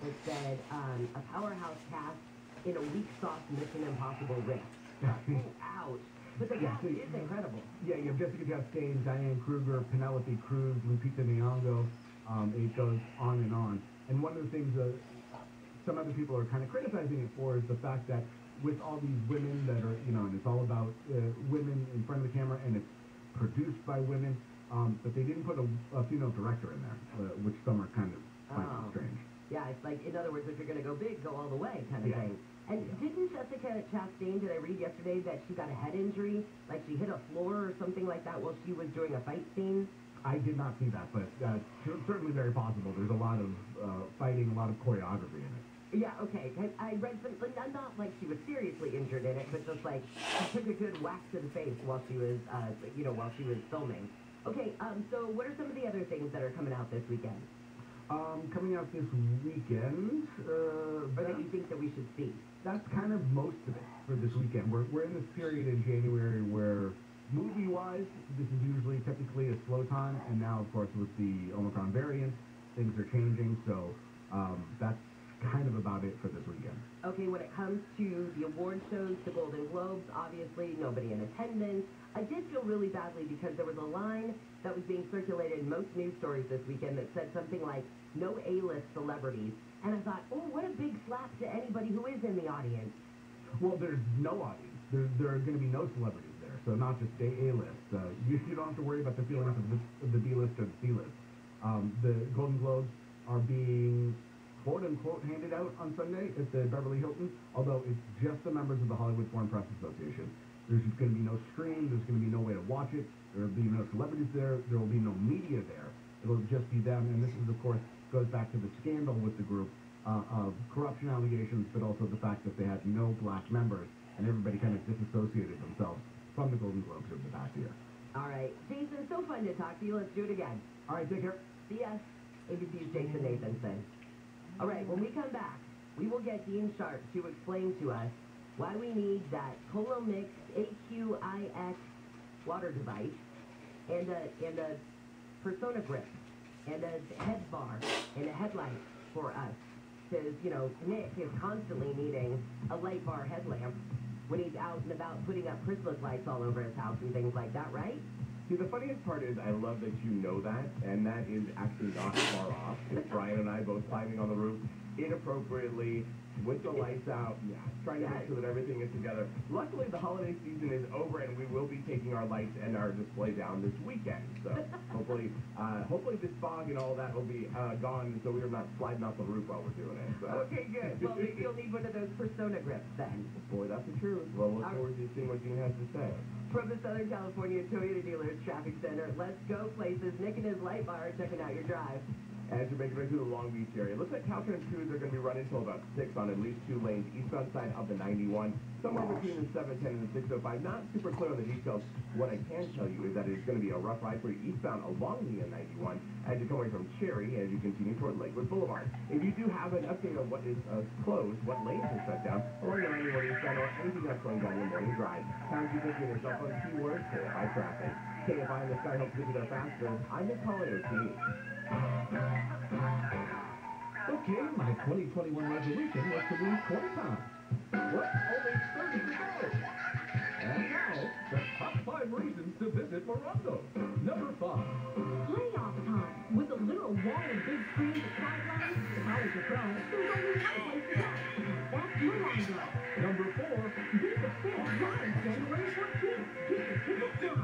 it said, a powerhouse cast in a weak sauce Mission Impossible riff. Ouch. But the cast is incredible. Yeah, you have Jessica Chastain, Diane Kruger, Penelope Cruz, Lupita Nyong'o. It goes on and on. And one of the things some other people are kind of criticizing it for is the fact that with all these women that are, you know, and it's all about women in front of the camera, and it's produced by women, but they didn't put a female director in there, which some are kind of finding strange. Yeah, it's like, in other words, if you're going to go big, go all the way kind of thing. And didn't Jessica Chastain, did I read yesterday that she got a head injury? Like she hit a floor or something like that while she was doing a fight scene? I did not see that, but certainly very possible. There's a lot of fighting, a lot of choreography in it. Yeah, okay. I read something, not like she was seriously injured in it, but just like she took a good whack to the face while she was, while she was filming. Okay, so what are some of the other things that are coming out this weekend? Coming out this weekend, or that you think that we should see? That's kind of most of it for this weekend. We're in this period in January where, movie-wise, this is usually typically a slow time, and now, of course, with the Omicron variant, things are changing, so that's kind of about it for this weekend. Okay, when it comes to the award shows, the Golden Globes, obviously nobody in attendance. I did feel really badly because there was a line that was being circulated in most news stories this weekend that said something like, no A-list celebrities. And I thought, oh, what a big slap to anybody who is in the audience. Well, there's no audience. There are going to be no celebrities there, so not just A-list. You don't have to worry about the feelings of the B-list or the C-list. The Golden Globes are being quote-unquote handed out on Sunday at the Beverly Hilton, although it's just the members of the Hollywood Foreign Press Association. There's just going to be no stream. There's going to be no way to watch it. There will be no celebrities there. There will be no media there. It'll just be them, and this is, of course, goes back to the scandal with the group of corruption allegations, but also the fact that they had no black members, and everybody kind of disassociated themselves from the Golden Globes over the past year. All right. Jason, so fun to talk to you. Let's do it again. All right, take care. See ya. ABC's Jason Nathanson. All right, when we come back, we will get Dean Sharp to explain to us why we need that Colomix AQIX water device and a Persona grip and a head bar and a headlight for us. Because, you know, Nick is constantly needing a light bar headlamp when he's out and about putting up Christmas lights all over his house and things like that, right? See, the funniest part is I love that you know that, and that is actually not far off. It's Brian and I both climbing on the roof inappropriately with the lights out, trying to make sure that everything is together. Luckily, the holiday season is over, and we will be taking our lights and our display down this weekend. So hopefully this fog and all that will be gone, so we are not sliding off the roof while we're doing it. So. Okay, good. Well, maybe you'll need one of those Persona grips then. Boy, that's the truth. Well, look forward to seeing what Dean has to say. From the Southern California Toyota Dealers Traffic Center, let's go places. Nick and his light bar checking out your drive. As you're making it to the Long Beach area, it looks like Caltrans 2s are going to be running until about 6 on at least 2 lanes, eastbound side of the 91, somewhere between the 710 and the 605. Not super clear on the details. What I can tell you is that it's going to be a rough ride for you eastbound along the N91 as you come away from Cherry as you continue toward Lakewood Boulevard. If you do have an update on what is closed, what lanes are shut down, along the 91 eastbound or anything that's going down your morning drive, time you thinking yourself on keyword KFI traffic. KFI in the sky helps you there faster. I'm Nick Collier, TV. Okay, my 2021 resolution was to lose 20 pounds. Well, only 30 to go. And now, the top 5 reasons to visit Morongo. Number 5. Playoff time. With a literal wall of big screens at sidelines, if I was your friend, there's only one place to go. That's Morongo. Number 4. Beat the Fit live January 14th. Get your tickets now.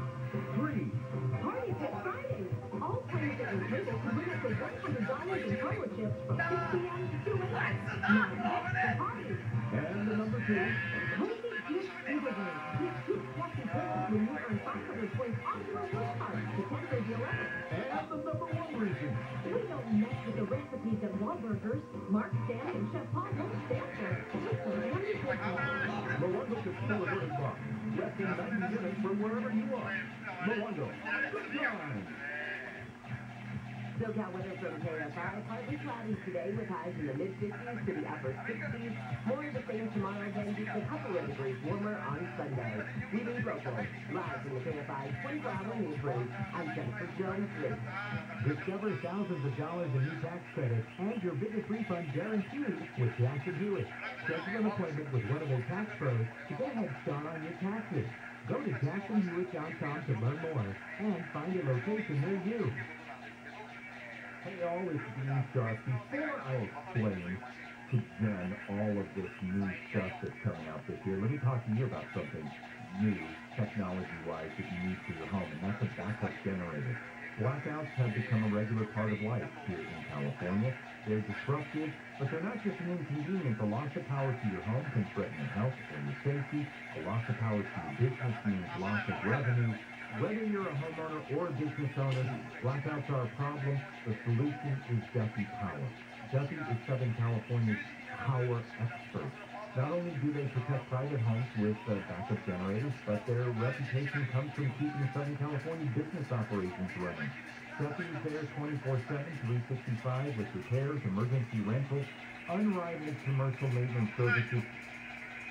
3. Party Pit Fridays. All players at your table can win up to $100 in color chips from 6 p.m. to 2 a.m. Now that's the party. And the number 2. Cozy Gift Giveaway. Get 2 fluffy pillows when you earn 500 points on your wish card to 10 the 11th. And the number 1 reason. We don't mess with the recipes at Wahlburgers. Mark, Stanley, and Chef Paul won't stand for it. It's a yummy cookie. Morongo is full of burning bar. Less than 90 minutes from wherever you are. Morongo. Good time. SoCal weather from KFI. Partly cloudy today with highs in the mid-50s to the upper 60s. More of the same tomorrow, then just a couple of degrees warmer on Sunday. We leave local. Live from the KFI 24-hour newsroom, I'm Jennifer Jones-Lee. Discover thousands of dollars in new tax credits and your biggest refund guaranteed with Jackson Hewitt. Schedule an appointment with one of their tax pros to get a head start on your taxes. Go to JacksonHewitt.com to learn more and find a location near you. Hey all, it's Dean Sharp. Before I explain to Jen all of this new stuff that's coming out this year, let me talk to you about something new, technology-wise, that you need for your home, and that's a backup generator. Blackouts have become a regular part of life here in California. They're disruptive, but they're not just an inconvenience. A loss of power to your home can threaten your health or your safety. A loss of power to your business means loss of revenue. Whether you're a homeowner or a business owner, blackouts are a problem. The solution is Duffy Power. Duffy is Southern California's power expert. Not only do they protect private homes with backup generators, but their reputation comes from keeping Southern California business operations running. Duffy is there 24/7, 365 with repairs, emergency rentals, unrivaled commercial maintenance services,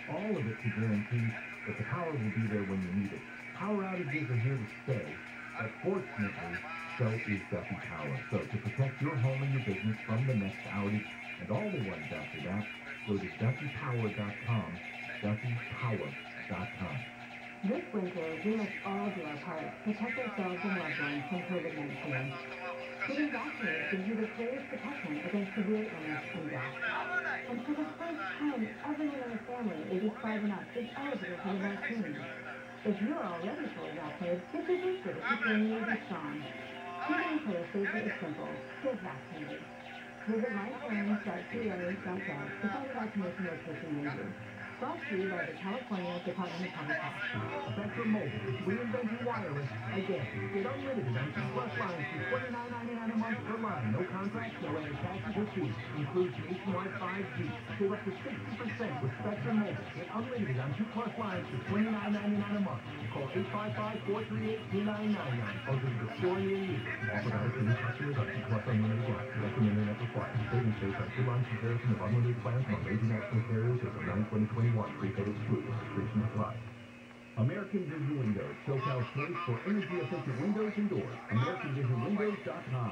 all of it to guarantee that the power will be there when you need it. Power outages are here to stay, but fortunately, so is Duffy Power. So to protect your home and your business from the next outage and all the ones after that, go to DuffyPower.com, DuffyPower.com. This winter, we must all do our part to protect ourselves and loved ones from COVID-19. Getting vaccinated gives you the clearest protection against severe illness and death. And for the first time, everyone in the family ages 5 and up is eligible for the vaccine. If you're already fully vaccinated, get your booster to keep your immunity strong. Keeping each other safe is simple. Get vaccinated. Visit myfriends.ca.gov to find a vaccination location near you. Brought to you by the California Department of Public Health. Spectrum Mobile is reinventing wireless again. Get unlimited on 2+ lines for $29.99 a month per line. No contract, no added taxes or fees. Includes nationwide 5G. Save up to 60% with Spectrum Mobile. Get unlimited on 2+ lines for $29.99 a month. Call 855-438-2999 or visit the store near you. Offer valid for new customers on 2+ unlimited lines. Direct internet required. Savings based on 2-line comparison of unlimited plans from major national carriers as of 9/2021. Prepaid excluded. Restrictions apply. American Vision Windows. SoCal's choice for energy-efficient windows and doors. AmericanVisionWindows.com.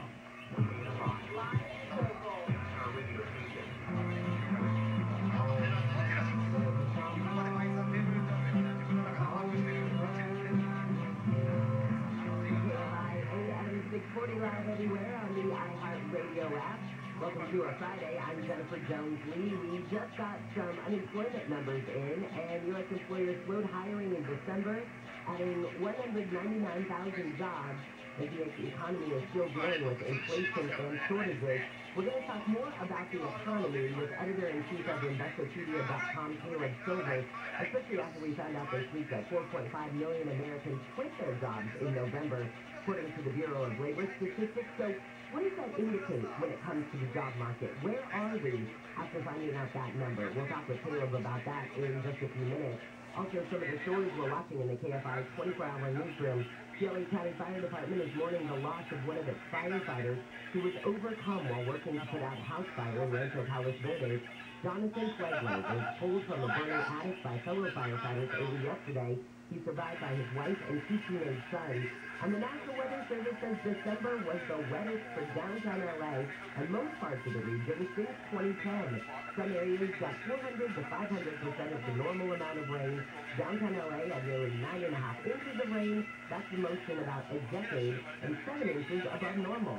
AM 640 live everywhere on the iHeartRadio app. Welcome to our Friday. I'm Jennifer Jones-Lee. We just got some unemployment numbers in, and U.S. employers slowed hiring in December, adding 199,000 jobs. As the economy is still dealing with inflation and shortages. We're going to talk more about the economy with editor-in-chief of Investopedia.com, Caleb Silver, especially after we found out this week that 4.5 million Americans quit their jobs in November, according to the Bureau of Labor Statistics. So what does that indicate when it comes to the job market? Where are we after finding out that number? We'll talk with Caleb about that in just a few minutes. Also, some of the stories we're watching in the KFI 24-hour newsroom. The LA County Fire Department is mourning the loss of one of its firefighters who was overcome while working to put out a house fire in Rancho Palos Verdes. Jonathan Flegler was pulled from a burning attic by fellow firefighters early yesterday. He's survived by his wife and 2 teenage sons. And the National Weather Service says December was the wettest for downtown LA and most parts of the region since 2010. Some areas got 400 to 500% of the normal amount of rain. Downtown LA had nearly 9.5 inches of rain. That's the most in about a decade, and 7 inches above normal.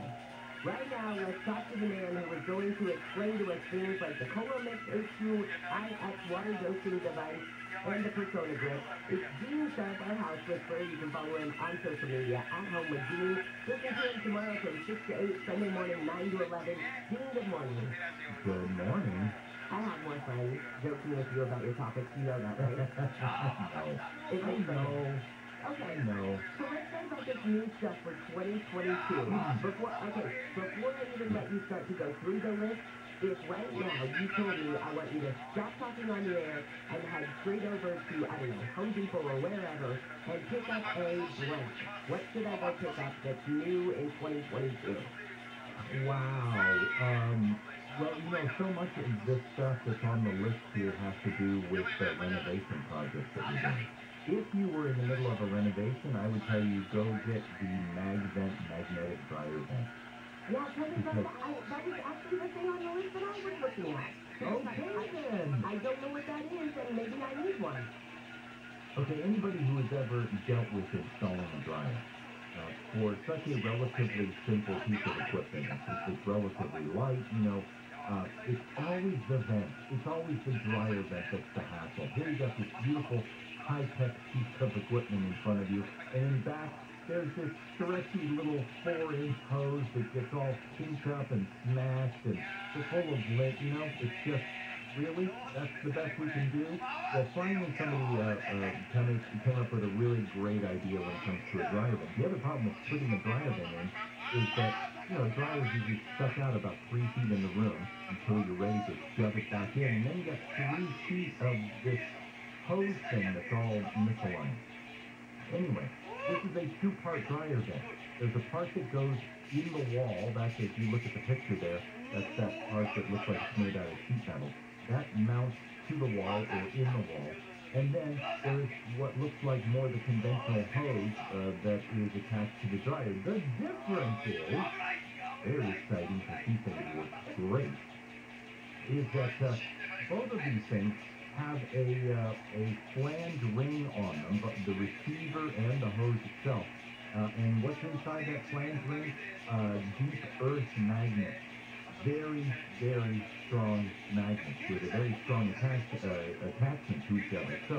Right now, let's talk to the man who is going to explain to us things like the Colomix HQ-IX water dosing device and the Persona Grip. It's Dean Sharp, our house whisperer. You can follow him on social media at Home with Dean. Listen to him tomorrow from 6 to 8, Sunday morning, 9 to 11. Dean, good morning. Good morning. I have more friends joking with you about your topics. You know that, right? No. It makes sense. No. Okay. No. So let's talk about this new stuff for 2022. Before I even let you start to go through the list, if right now you told me I want you to stop talking on the air and head straight over to, I don't know, Home Depot or wherever and pick up a blank, what should I go pick up that's new in 2022? Wow. Well, so much of this stuff that's on the list here has to do with renovation projects that you're doing. If you were in the middle of a renovation, I would tell you go get the magnetic dryer vent. Yeah, that was actually the thing on the list that I was looking at. Okay, then. I don't know what that is, and maybe I need one. Okay, anybody who has ever dealt with installing a dryer, for such a relatively simple piece of equipment, it's relatively light, it's always the vent. It's always the dryer vent that's the hassle. Here you got this beautiful high-tech piece of equipment in front of you, and in back, there's this stretchy little 4-inch hose that gets all kinked up and smashed and full of lint, it's just, really? That's the best we can do? Well, finally somebody came up with a really great idea when it comes to a dryer vent. The other problem with putting a dryer vent in is that, dryers usually stuck out about 3 feet in the room until you're ready to shove it back in, and then you got 3 feet of this hose thing that's all misaligned. Anyway, this is a 2-part dryer vent. There's a part that goes in the wall. That's, if you look at the picture there, that's that part that looks like it's made out of sheet metal. That mounts to the wall or in the wall. And then there's what looks like more the conventional hose that is attached to the dryer. The difference is, very exciting because he thinks it works great, is that both of these things have a flanged ring on them, but the receiver and the hose itself. And what's inside that flanged ring? Deep earth magnets. Very, very strong magnets with a very strong attachment to each other. So,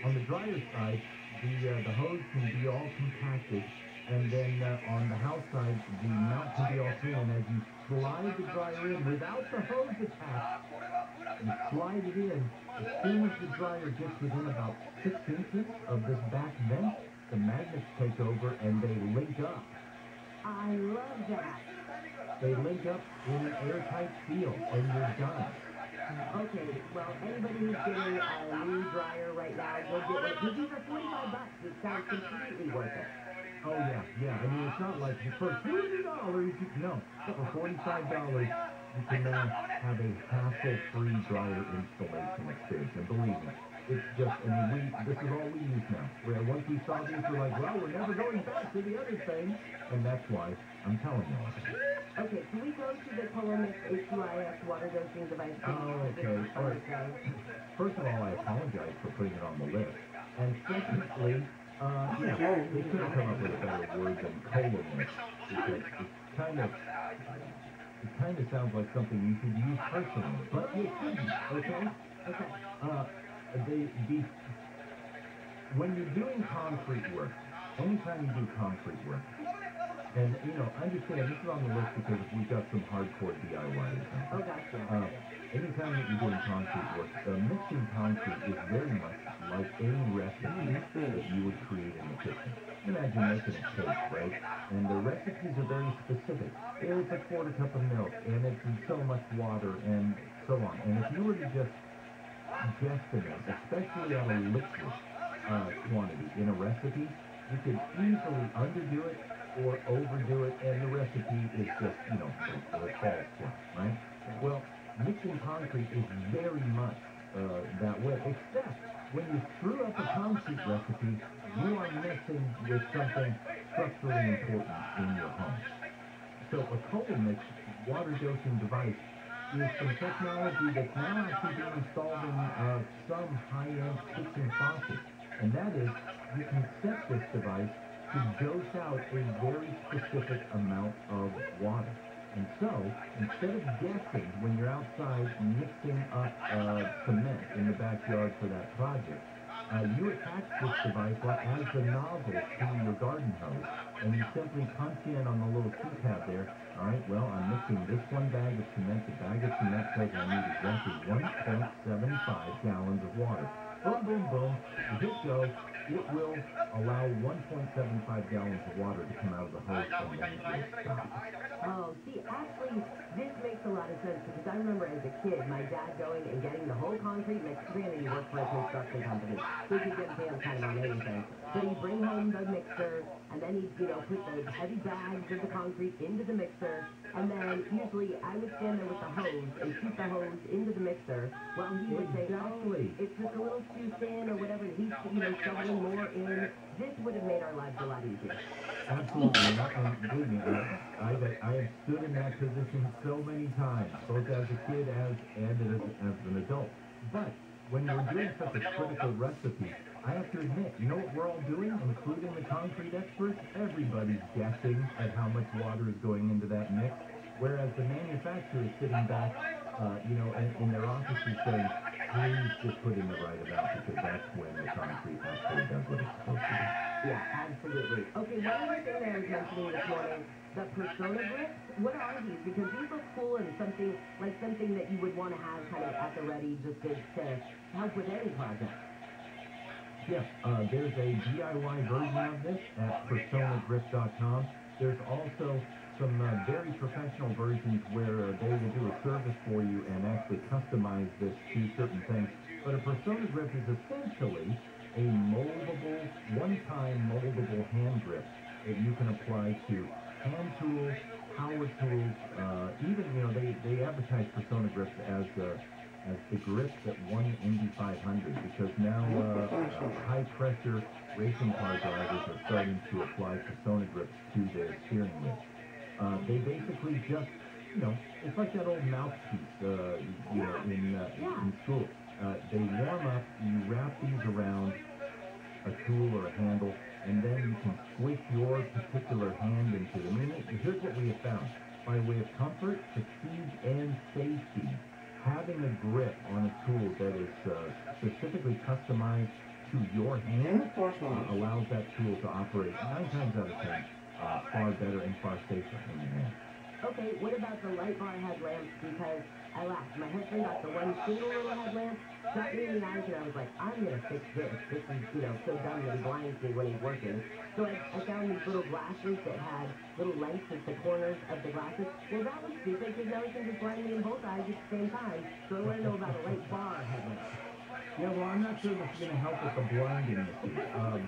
on the dryer side, the hose can be all compacted, and then on the house side, the mount can be all thin. And as you slide the dryer in without the hose attached, you slide it in. As soon as the dryer gets within about 6 inches of this back vent, the magnets take over and they link up. I love that. They link up in an airtight seal, and you're done. Okay, well, anybody who's getting a new dryer right now, go get one. These are $45. It sounds completely worth it. Oh, yeah. I mean, it's not like for $200, no. For $45, you can now have a hassle-free dryer installation experience. And believe me, it's just, this is all we use now. Where once we saw these, we're like, well, we're never going back to the other thing. And that's why I'm telling you all. Okay, can we go to the Colomix HUIS water dosing device? Oh, okay. All right. First of all, I apologize for putting it on the list. And secondly, they could have come up with a better word than Colomix, because it kind of sounds like something you could use personally, but you couldn't, okay? When you're doing concrete work, anytime you do concrete work, and, understand, this is on the list because we've got some hardcore DIYers. Oh, gotcha. Anytime that you're doing concrete work, mixing concrete is very much like any recipe that you would create in the kitchen. Imagine making a cake, right? And the recipes are very specific. It's a quarter cup of milk, and it's so much water, and so on. And if you were to just guesstimate, especially on a liquid quantity in a recipe, you could easily underdo it or overdo it, and the recipe is just, a false one, right? Well, mixing concrete is very much that way, except when you screw up a concrete recipe, you are messing with something structurally important in your home. So a Colomix water dosing device is some technology that's now actually being installed in some high-end kitchen faucets, and that is, you can set this device to dose out a very specific amount of water. And so, instead of guessing when you're outside mixing up cement in the backyard for that project, you attach this device as the nozzle to your garden hose, and you simply punch in on the little keypad there. All right, well, I'm mixing this one bag of cement. The bag of cement says I need exactly 1.75 gallons of water. Boom, boom, boom. You hit go. It will allow 1.75 gallons of water to come out of the hose and then it will stop. Oh, see, actually, this makes a lot of sense because I remember as a kid, my dad going and getting the whole concrete mix. Granted, he worked for a construction company, so he could get his hands kind of on anything. But he'd bring home the mixer, and then he'd, you know, put the heavy bags of the concrete into the mixer, and then usually I would stand there with the hose and shoot the hose into the mixer while he would say, oh, it's just a little too thin or whatever, and he's, you know, shoveling more in. This would have made our lives a lot easier. Absolutely. And believe me, I have stood in that position so many times, both as a kid and as an adult. But when you're doing such a critical recipe, I have to admit, you know what we're all doing, including the concrete experts? Everybody's guessing at how much water is going into that mix, whereas the manufacturer is sitting back, you know, in their offices saying, please just put in the right amount, because that's when the concrete actually does what it's supposed to do. Yeah, absolutely. Okay, one other thing that I was mentioning this morning, the persona grips, what are these? Because these look cool and something that you would want to have kind of at the ready just to help with any project. Yes, there's a DIY version of this at personagrip.com. There's also some very professional versions where they will do a service for you and actually customize this to certain things. But a persona grip is essentially a moldable, one-time moldable hand grip that you can apply to hand tools, power tools, even, you know, they advertise persona grips as the grips that won Indy 500, because now high-pressure racing car drivers are starting to apply persona grips to their steering wheel. They basically just, you know, it's like that old mouthpiece, you know, in school. They warm up, you wrap these around a tool or a handle, and then you can squish your particular hand into them. And here's what we have found. By way of comfort, fatigue, and safety, having a grip on a tool that is specifically customized to your hand allows that tool to operate 9 times out of 10 far better and far safer in your hand. Okay, what about the light bar headlamps? Because I laughed. My husband got the one single little headlamp, got me in the eyes, and I was like, I'm going to fix this. This is, you know, so dumb that he blinds me when he's working. So I found these little glasses that had little lights at the corners of the glasses. Well, that was stupid, because now he can just blind me in both eyes at the same time. So I want to know about a light bar headlamp. Yeah, well, I'm not sure this is going to help with the blinding issue,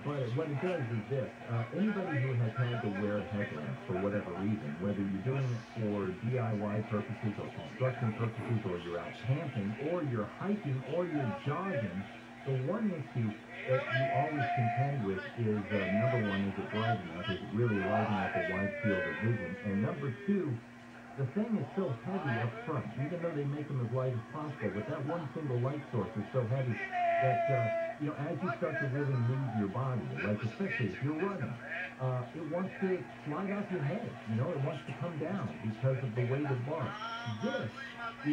but what it does is this. Anybody who has had to wear headlamps for whatever reason, whether you're doing it for DIY purposes or construction purposes, or you're out camping, or you're hiking, or you're jogging, the one issue that you always contend with is, number one, is it bright enough? Is it really lighting up a wide field of vision? And number two, the thing is so heavy up front, even though they make them as light as possible, but that one single light source is so heavy that, you know, as you start to really move your body, like especially if you're running, it wants to slide off your head, you know, it wants to come down because of the weighted bar. This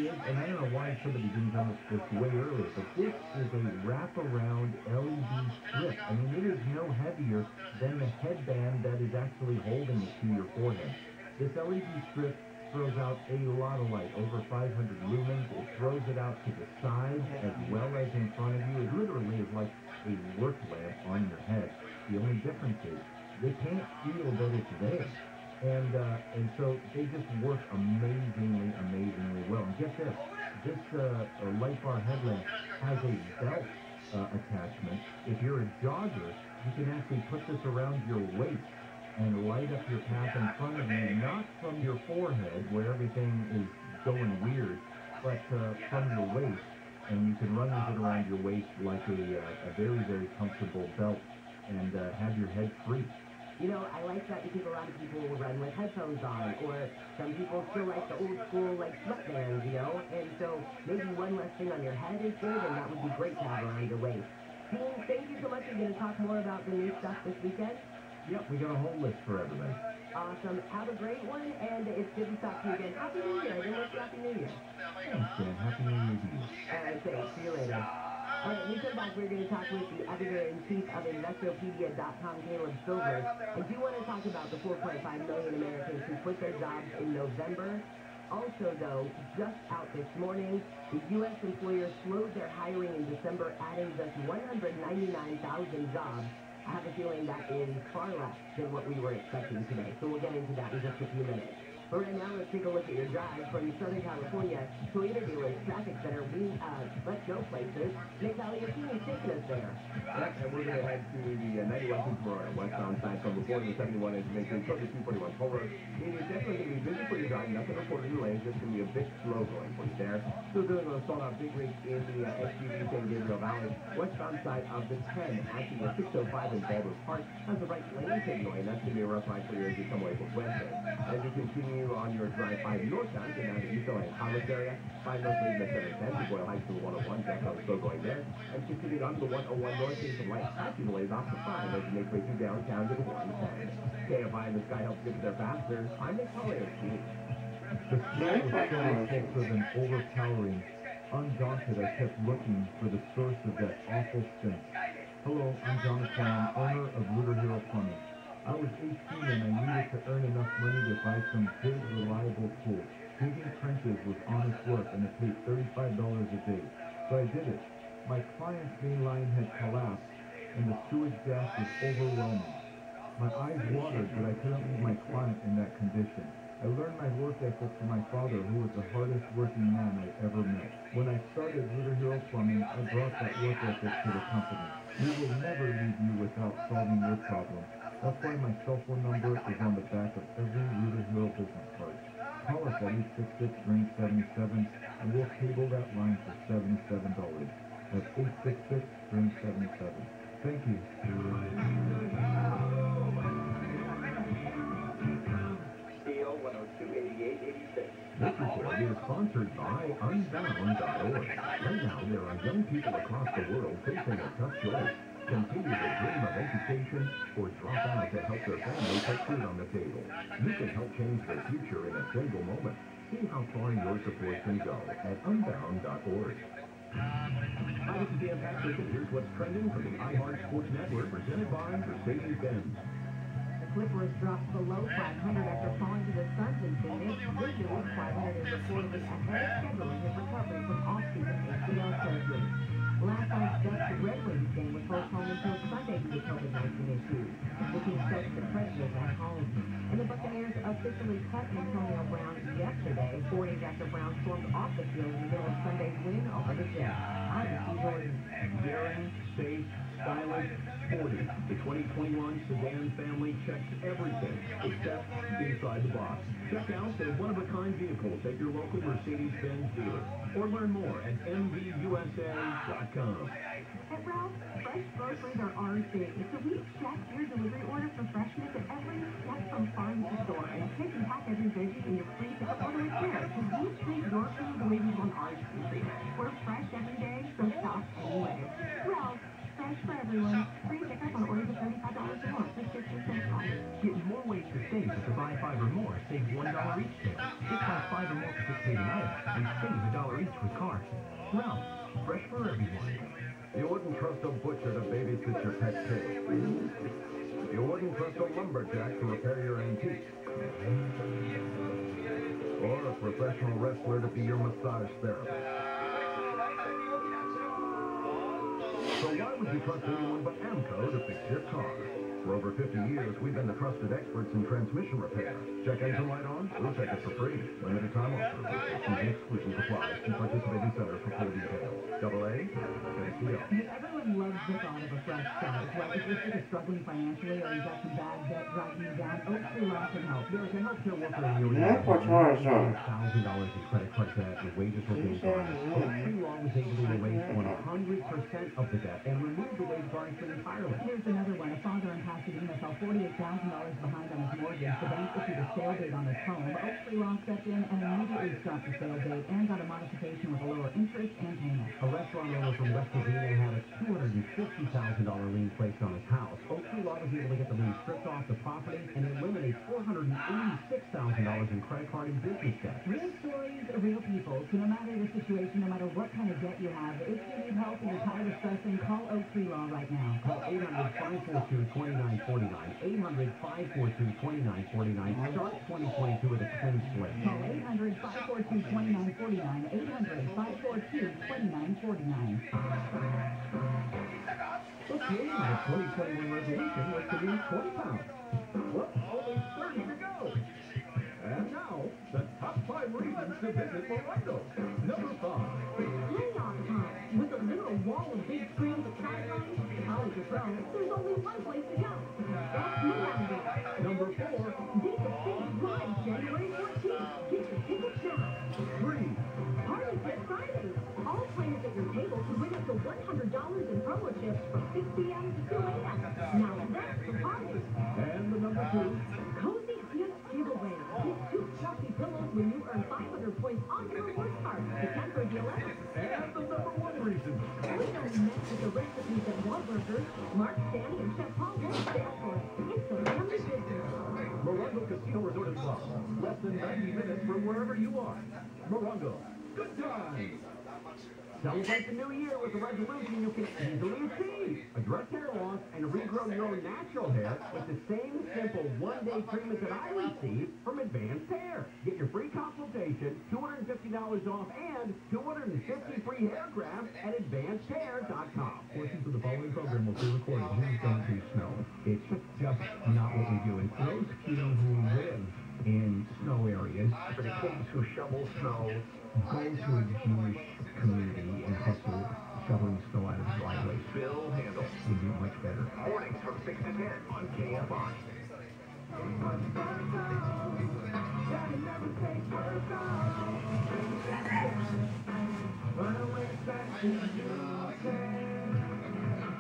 is, and I don't know why somebody didn't tell us this way earlier, but this is a wraparound LED strip. I mean, it is no heavier than the headband that is actually holding it to your forehead. This LED strip throws out a lot of light, over 500 lumens. It throws it out to the side as well as in front of you. It literally is like a work lamp on your head. The only difference is they can't feel that it's there. And so they just work amazingly well. And get this, this light bar headlamp has a belt attachment. If you're a jogger, you can actually put this around your waist and light up your path in front of you, not from your forehead where everything is going weird, but from your waist. And you can run it around your waist like a very comfortable belt and have your head free. You know, I like that because a lot of people will run with headphones on, or some people still like the old school, like, sweatbands, you know? And so maybe one less thing on your head is good, and that would be great to have around your waist. Dean, thank you so much. We're going to talk more about the new stuff this weekend. Yep, we got a whole list for everybody. Awesome. Have a great one, and it's good to talk to you again. Happy New Year. I didn't wish you Happy New Year. Thanks, Dan. Happy New Year to you. All right, thanks. See you later. All right, when we come back, we're going to talk with the editor-in-chief of Investopedia.com, Caleb Silver. I do want to talk about the 4.5 million Americans who quit their jobs in November. Also, though, just out this morning, the U.S. employers slowed their hiring in December, adding just 199,000 jobs. I have a feeling that is far less than what we were expecting today, so we'll get into that in just a few minutes. But right now, let's take a look at your drive from Southern California. Toyota dealers, traffic center, let's go places. Nick, how are your team taking us there? Next, and we're going to head to the 91 Aurora, westbound side from the 40 to 71 inch making from the 241 toll road. It is definitely going to be busy for your drive, nothing reported in lanes, just going to be a bit slow going for you there. Still doing a sold out big rig in the SUV San Gabriel Valley, westbound side of the 10, actually the 605 in Baldwin Park has the right lane signal, and that's going to be a rough ride for you as you come away from Wednesday. As you continue on your drive 5 northbound, get down to Eastville and Commerce area, 5 north leading to 710, to Boyle Heights to the 101, definitely still going there, and continuing on to the 101 north, seeing some light patching delays off the 5 as you make way through downtown to the 110. KFI and the Sky helps get there faster. I'm Nick Collier. The smell was so repulsive and overpowering. Undaunted, I kept looking for the source of that awful stench. Hello, I'm Jonathan, owner of Rooter Hero Plumbing. I was 18 and I needed to earn enough money to buy some good, reliable tools. Digging trenches was honest work and it paid $35 a day. So I did it. My client's main line had collapsed and the sewage gas was overwhelming. My eyes watered, but I couldn't leave my client in that condition. I learned my work ethic from my father, who was the hardest working man I ever met. When I started Rooter Hero Plumbing, I brought that work ethic to the company. We will never leave you without solving your problem. That's why my cell phone number is on the back of every Rooter Hero business card. Call us at 866-77, and we'll cable that line for $77. That's 866-77. Thank you. This report is sponsored by Unbound.org. Right now, there are young people across the world facing a tough choice. Continue the dream of education or drop out to help their family put food on the table. You can help change their future in a single moment. See how far your support can go at Unbound.org. Hi, this is Dan Patrick, and here's what's trending from the iHeart Sports Network, presented by Mercedes-Benz. Clippers dropped below 500 after falling to the Suns in Phoenix. This week, 500 is reportedly ahead of schedule in his recovery from off-season ACL surgery. Last night's Ducks Red Wings game was postponed until Sunday due to COVID-19 issues. The team sets the Predators at home. And the Buccaneers officially cut Antonio Brown yesterday, 4 days after Brown stormed off the field in the middle of Sunday's win over the Jets. I'm Steve Jordan. Daring, safe, stylish, sporty. The 2021 sedan family checks everything except inside the box. Check out the one-of-a-kind vehicles at your local Mercedes-Benz dealer. Or learn more at mbusa.com. At Ralph's, fresh groceries are our thing, so we check your delivery order for freshness at every step from farm to store and pick and pack every veggie in your free pickup order with care, because we treat your food the way we want ours to be treated. We're fresh every day, so stop anyway. Ralph's, fresh for everyone. Free pickup on orders of $35 or more, plus 50% off. Get more ways to save with the Buy 5 or More, save $1 each sale. Just buy 5 or more participating items and save $1 each with cards. Ralph, fresh for everyone. You wouldn't trust a butcher to babysit your pet pig. You wouldn't trust a lumberjack to repair your antique. Or a professional wrestler to be your massage therapist. So why would you trust anyone but Amco to fix your car? For over 50 years, we've been the trusted experts in transmission repair. Check engine light on? We'll check it for free. Limited time offer. Restrictions and exclusions apply. See participating centers for full details. AA, thanks to you. Everyone loves the thought of a fresh start. Well, if you're sick of struggling financially or you've got some bad debt dragging you down, Oak Tree Law can help. There's a healthcare worker in your That's what's hard, son. $1,000 in credit card debt, the wages were being garnished. Oak Tree Law was able to erase 100% of the debt and remove the wage garnishment entirely. Here's another one. A father in Pasadena fell $48,000 behind on his mortgage. The bank issued a sale date on his home. Oak Tree Law stepped in and immediately stopped the sale date and got a modification with a lower interest and payment. A restaurant owner from West Virginia had a $250,000 lien placed on his house. Oak Tree Law was able to get the lien stripped off the property and eliminate $486,000 in credit card and business debt. Real stories, real people. So no matter the situation, no matter what kind of debt you have, if you need help and you're tired of stressing, call Oak Tree Law right now. Call 800-542-2949. 800-542-2949. Start 2022 with a clean slate. Call 800-542-2949. 800-542-2949. Okay, my 2021 resolution was to lose 20 pounds. Well, only 30 to go. And now, now, the top 5 reasons to visit Morongo. Number 5. Play on time. With a literal wall of big screens at sidelines, college or pro, there's only one place to go. That's Moonroof. Number 4. Beat the stage live January 14th. Get your tickets now. 3. Party Fit Friday. All players at your table can win up to $100 in promo chips from 6 p.m. to 2 a.m. Now that's the party. And the number 2. Cozy Gift Giveaway. Get 2 fluffy pillows when you earn 500 points on your reward card. December the 11th. And the number 1 reason. We don't mess with the recipes at Wahlburgers. Mark, Danny, and Chef Paul won't stand for it. It's the family business. Morongo Casino Resort and Club. Less than 90 minutes from wherever you are. Morongo. Good times. Celebrate the new year with a resolution you can easily achieve. Address hair loss and regrow your own natural hair with the same simple one-day treatment that I received from Advanced Hair. Get your free consultation, $250 off, and 250 free hair grafts at advancedhair.com. Portions of the following program will be recorded. Please don't do snow. It's just not what we do. And for those of you who live in snow areas, for the kids who shovel snow, go to a Jewish community and hustle shoveling snow out of the driveways. Bill Handle. You do much better. Mornings from 6 to 10 on KFI.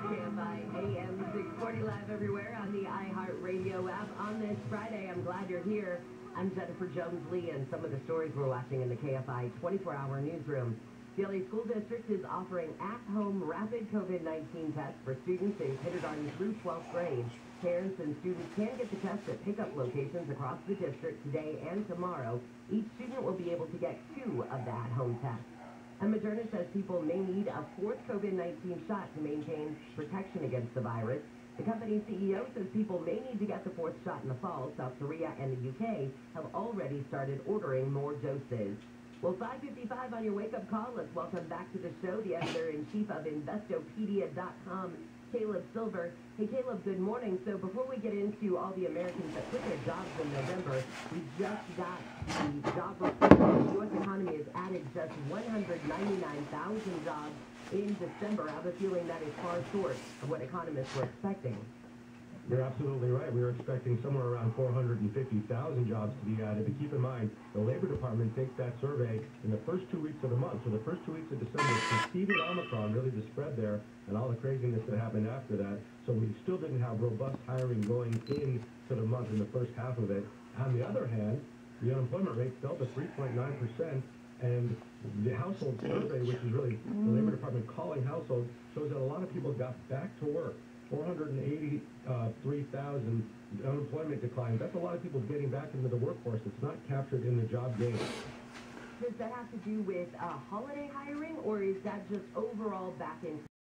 KFI AM 640 live everywhere on the iHeartRadio app. On this Friday, I'm glad you're here. I'm Jennifer Jones-Lee, and some of the stories we're watching in the KFI 24-hour newsroom. The LA School District is offering at-home rapid COVID-19 tests for students in kindergarten through 12th grade. Parents and students can get the test at pickup locations across the district today and tomorrow. Each student will be able to get 2 of the at-home tests. And Moderna says people may need a 4th COVID-19 shot to maintain protection against the virus. The company's CEO says people may need to get the 4th shot in the fall. South Korea and the UK have already started ordering more doses. Well, 5:55 on your wake-up call. Let's welcome back to the show the editor-in-chief of Investopedia.com, Caleb Silver. Hey, Caleb, good morning. So before we get into all the Americans that quit their jobs in November, we just got the job report. The U.S. economy has added just 199,000 jobs in December. I have a feeling that is far short of what economists were expecting. You're absolutely right. We were expecting somewhere around 450,000 jobs to be added. But keep in mind, the Labor Department takes that survey in the first 2 weeks of the month. So the first 2 weeks of December preceded Omicron, really the spread there, and all the craziness that happened after that. So we still didn't have robust hiring going into the month in the first half of it. On the other hand, the unemployment rate fell to 3.9%. And the household survey, which is really the Labor Department calling households, shows that a lot of people got back to work. 483,000 unemployment declines. That's a lot of people getting back into the workforce. It's not captured in the job data. Does that have to do with holiday hiring, or is that just overall back in